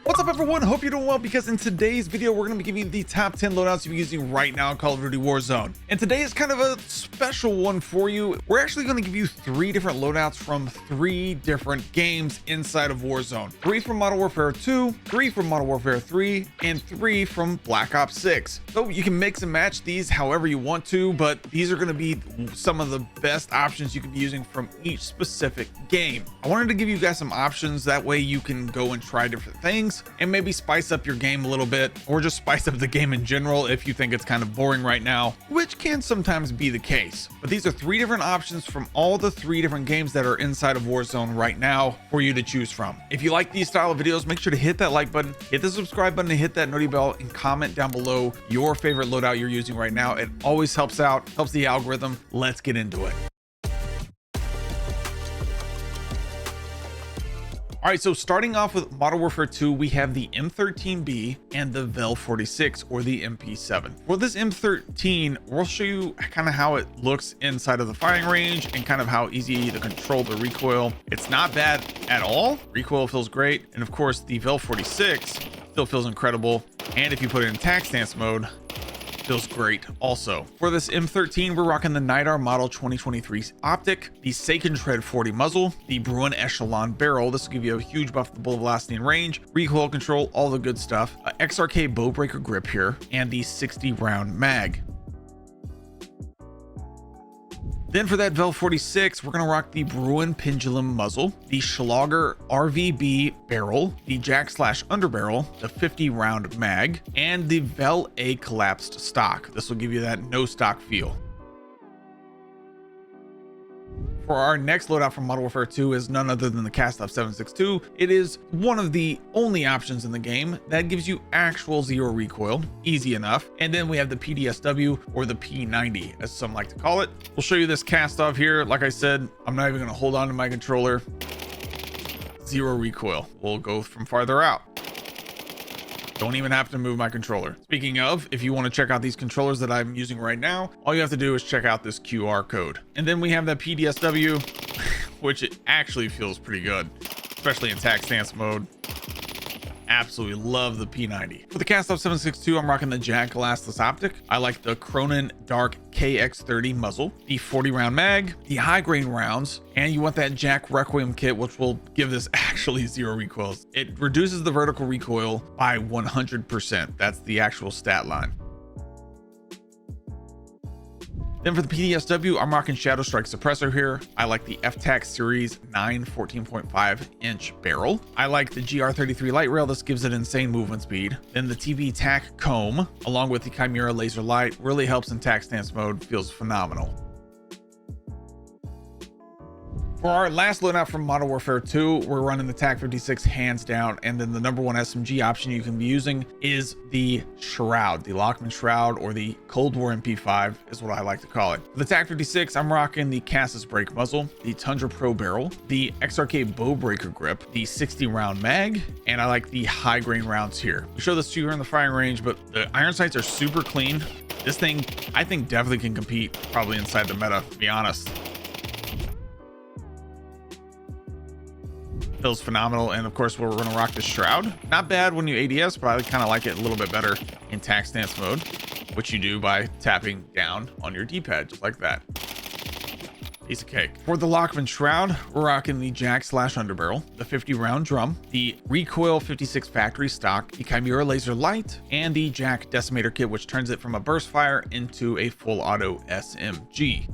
What's up everyone, hope you're doing well, because in today's video we're going to be giving you the top 10 loadouts you're using right now in Call of Duty Warzone. And today is kind of a special one for you. We're actually going to give you 3 different loadouts from 3 different games inside of Warzone. 3 from Modern Warfare 2, 3 from Modern Warfare 3, and 3 from Black Ops 6. So you can mix and match these however you want to, but these are going to be some of the best options you can be using from each specific game. I wanted to give you guys some options, that way you can go and try different things and maybe spice up your game a little bit, or just spice up the game in general if you think it's kind of boring right now, which can sometimes be the case. But these are 3 different options from all the 3 different games that are inside of Warzone right now for you to choose from. If you like these style of videos, make sure to hit that like button, hit the subscribe button, and hit that noti bell, and comment down below your favorite loadout you're using right now. It always helps out, helps the algorithm. Let's get into it. All right, so starting off with Modern Warfare 2, we have the M13B and the Vel 46, or the MP7. For this M13, we'll show you kind of how it looks inside of the firing range and kind of how easy to control the recoil. It's not bad at all. Recoil feels great. And of course, the Vel 46 still feels incredible. And if you put it in attack stance mode, feels great also. For this M13, we're rocking the Nidar Model 2023 optic, the Sacred Tread 40 muzzle, the Bruin Echelon barrel. This will give you a huge buff to bullet velocity and range, recoil control, all the good stuff. XRK bow breaker grip here, and the 60 round mag. Then for that Vel 46, we're gonna rock the Bruin Pendulum muzzle, the Schlager RVB barrel, the Jack Slash underbarrel, the 50 round mag, and the Vel A collapsed stock. This will give you that no stock feel. For our next loadout from Modern Warfare 2 is none other than the Cast-Off 7.62. It is one of the only options in the game that gives you actual zero recoil, easy enough. And then we have the PDSW, or the P90 as some like to call it. We'll show you this Cast-Off here. Like I said, I'm not even gonna hold on to my controller. Zero recoil. We'll go from farther out. Don't even have to move my controller. Speaking of, if you want to check out these controllers that I'm using right now, all you have to do is check out this QR code. And then we have that PDSW, which it actually feels pretty good, especially in attack stance mode. Absolutely love the P90. For the Cast-Off 7.62, I'm rocking the Jack Glassless optic. I like the Cronin Dark KX30 muzzle, the 40 round mag, the high grain rounds, and you want that Jack Requiem kit, which will give this actually zero recoils. It reduces the vertical recoil by 100%. That's the actual stat line. Then for the PDSW, I'm rocking Shadow Strike suppressor here. I like the FTAC Series 9 14.5 inch barrel. I like the GR33 light rail. This gives it insane movement speed. Then the TV TAC comb, along with the Chimera laser light, really helps in tac stance mode. Feels phenomenal. For our last loadout from Modern Warfare 2, we're running the TAC 56 hands down, and then the number 1 SMG option you can be using is the Shroud, the Lockman Shroud, or the Cold War MP5 is what I like to call it. For the TAC 56, I'm rocking the Cassis Brake muzzle, the Tundra Pro barrel, the XRK bow breaker grip, the 60 round mag, and I like the high grain rounds here. We show this to you here in the firing range, but the iron sights are super clean. This thing, I think, definitely can compete probably inside the meta, to be honest. Feels phenomenal. And of course, we're going to rock the Shroud. Not bad when you ADS, but I kind of like it a little bit better in tac stance mode, which you do by tapping down on your D-pad, just like that. Piece of cake. For the Lockman Shroud, we're rocking the Jack Slash underbarrel, the 50 round drum, the Recoil 56 factory stock, the Chimera laser light, and the Jack Decimator kit, which turns it from a burst fire into a full auto SMG.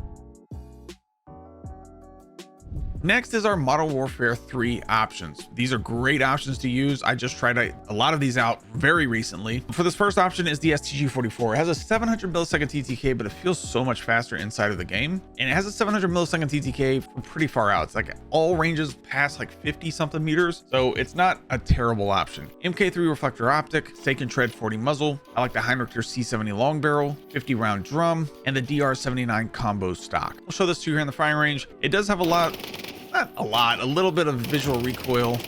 Next is our Modern Warfare 3 options. These are great options to use. I just tried a lot of these out very recently. For this first option is the STG-44. It has a 700 millisecond TTK, but it feels so much faster inside of the game. And it has a 700 millisecond TTK from pretty far out. It's like all ranges past like 50 something meters. So it's not a terrible option. MK3 reflector optic, Sacred Tread 40 muzzle. I like the Heinrichter C70 long barrel, 50 round drum, and the DR79 combo stock. I'll show this to you here in the firing range. It does have a little bit of visual recoil.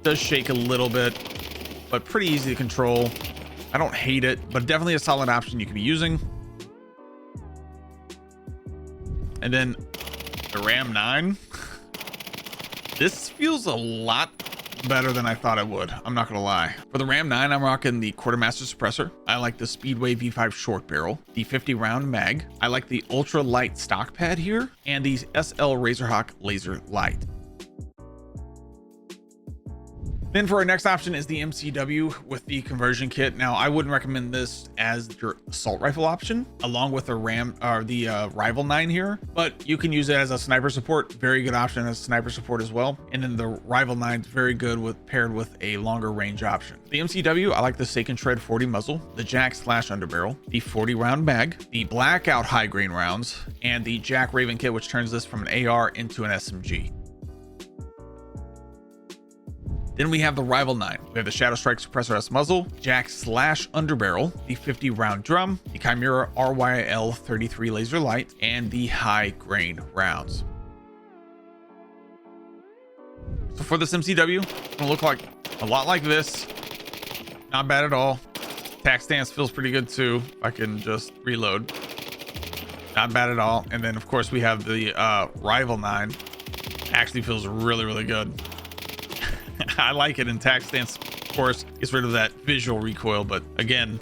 Does shake a little bit, but pretty easy to control. I don't hate it, but definitely a solid option you can be using. And then the Ram 9. This feels a lot better than I thought it would. I'm not gonna lie. For the Ram 9, I'm rocking the Quartermaster suppressor. I like the Speedway V5 short barrel, the 50 round mag. I like the ultra light stock pad here, and the SL Razorhawk laser light. Then for our next option is the MCW with the conversion kit. Now, I wouldn't recommend this as your assault rifle option, along with the Rival 9 here, but you can use it as a sniper support. Very good option as sniper support as well. And then the Rival 9 is very good with paired with a longer range option. The MCW, I like the Stake and Shred 40 muzzle, the Jack Slash underbarrel, the 40 round mag, the Blackout high grain rounds, and the Jack Raven kit, which turns this from an AR into an SMG. Then we have the Rival 9. We have the Shadow Strike Suppressor S muzzle, Jack Slash underbarrel, the 50 round drum, the Chimera RYL 33 laser light, and the high grain rounds. So for this MCW, it's gonna look like a lot like this. Not bad at all. Tac stance feels pretty good too. If I can just reload. Not bad at all. And then of course we have the Rival 9. Actually feels really, really good. I like it in tac stance, of course, gets rid of that visual recoil, but again,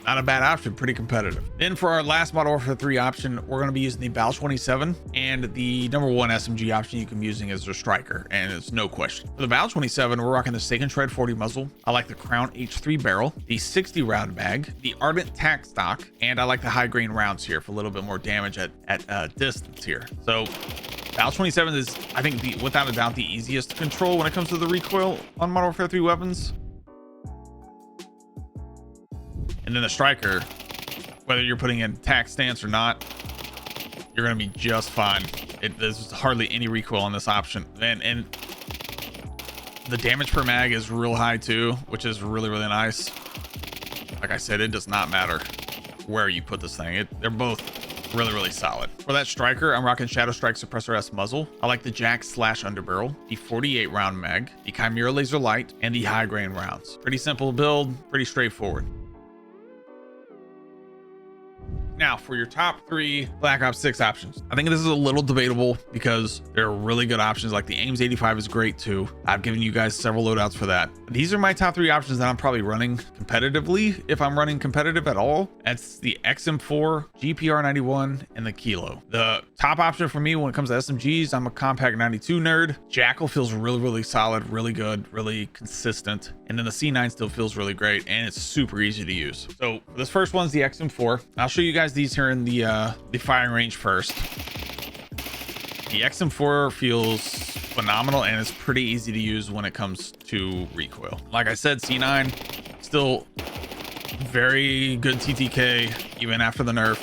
not a bad option, pretty competitive. Then for our last Modern Warfare 3 option, we're going to be using the Bal 27, and the #1 SMG option you can be using is their striker, and it's no question. For the Bal 27, we're rocking the Stake and Shred 40 muzzle. I like the Crown H3 barrel, the 60 round mag, the Ardent tac stock, and I like the high grain rounds here for a little bit more damage at distance here. So Bal 27 is, I think, without a doubt, the easiest to control when it comes to the recoil on Modern Warfare 3 weapons. And then the striker, whether you're putting in tac stance or not, you're going to be just fine. There's hardly any recoil on this option. And the damage per mag is real high too, which is really, really nice. Like I said, it does not matter where you put this thing. They're both really, really solid. For that striker, I'm rocking Shadow Strike Suppressor S muzzle. I like the Jack Slash underbarrel, the 48 round mag, the Chimera laser light, and the high grain rounds. Pretty simple build, pretty straightforward. Now for your top 3 Black Ops 6 options, I think this is a little debatable because there are really good options. Like the Ames 85 is great too. I've given you guys several loadouts for that. These are my top 3 options that I'm probably running competitively, if I'm running competitive at all. That's the XM4, GPR 91, and the Kilo. The top option for me when it comes to SMGs, I'm a Compact 92 nerd. Jackal feels really, really solid, really good, really consistent. And then the C9 still feels really great, and it's super easy to use. So this first one's the XM4. I'll show you guys these here in the firing range first. The XM4 feels phenomenal, and it's pretty easy to use when it comes to recoil. Like I said, C9 still very good TTK even after the nerf,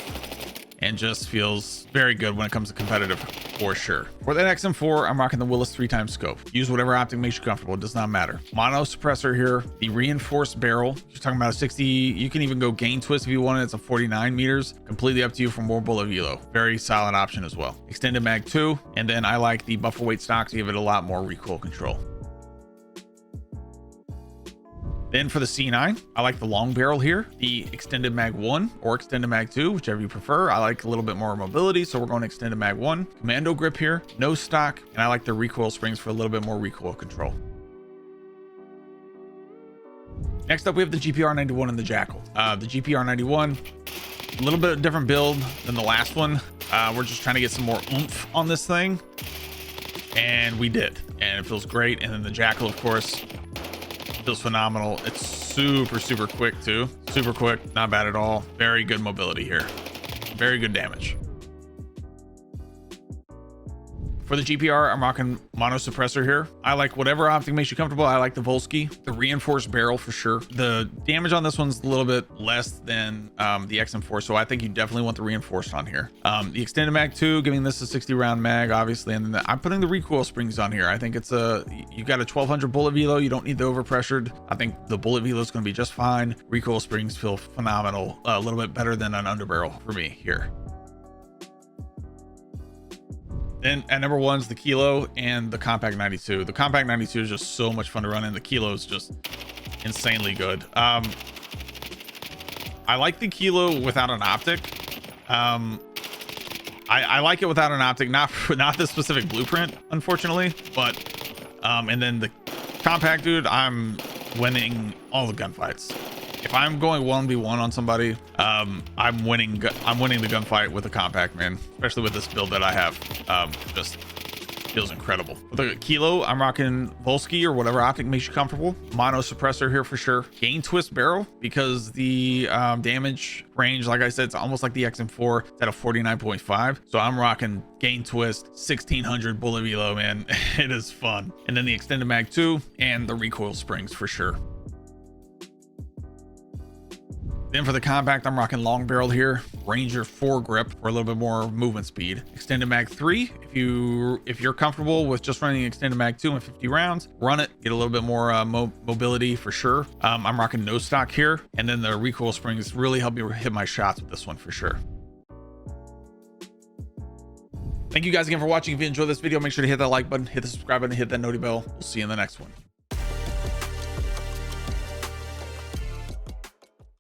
and just feels very good when it comes to competitive for sure. For that XM4, I'm rocking the Willis 3x scope. Use whatever optic makes you comfortable, it does not matter. Mono suppressor here, the reinforced barrel. You're talking about a 60, you can even go gain twist if you want it. It's a 49 meters, completely up to you for more bullet velo. Very solid option as well. Extended mag 2, and then I like the buffer weight stock to give it a lot more recoil control. Then for the C9, I like the long barrel here, the extended mag 1 or extended mag 2, whichever you prefer. I like a little bit more mobility, so we're going extended mag 1. Commando grip here, no stock, and I like the recoil springs for a little bit more recoil control. Next up, we have the GPR 91 and the Jackal. The GPR 91, a little bit different build than the last one. We're just trying to get some more oomph on this thing, and we did, and it feels great. And then the Jackal, of course, feels phenomenal. It's super quick too. Super quick, not bad at all. Very good mobility here. Very good damage. For the GPR, I'm rocking mono suppressor here. I like whatever optic makes you comfortable. I like the Volsky, the reinforced barrel for sure. The damage on this one's a little bit less than the XM4, so I think you definitely want the reinforced on here. The extended mag 2, giving this a 60 round mag, obviously, and then I'm putting the recoil springs on here. I think it's you got a 1200 bullet velo. You don't need the overpressured. I think the bullet velo is going to be just fine. Recoil springs feel phenomenal. A little bit better than an underbarrel for me here. Then at #1 is the Kilo and the Compact 92. The Compact 92 is just so much fun to run, and the Kilo is just insanely good. I like the Kilo without an optic. I like it without an optic, not this specific blueprint, unfortunately, but and then Compact, dude, I'm winning all the gunfights. If I'm going 1v1 on somebody, I'm winning the gunfight with a compact, man. Especially with this build that I have. Just feels incredible. With a kilo, I'm rocking Volsky or whatever optic makes you comfortable. Mono suppressor here for sure. Gain twist barrel because the damage range, like I said, it's almost like the XM4. It's at a 49.5. So I'm rocking gain twist, 1600 bullet velo, man. It is fun. And then the extended mag 2 and the recoil springs for sure. Then for the compact, I'm rocking long barrel here, Ranger 4 grip for a little bit more movement speed. Extended mag 3, if you're comfortable with just running extended mag 2 and 50 rounds, run it, get a little bit more mobility for sure. I'm rocking no stock here, and then the recoil springs really help me hit my shots with this one for sure. Thank you guys again for watching. If you enjoyed this video, make sure to hit that like button, hit the subscribe button, hit that noti bell. We'll see you in the next one.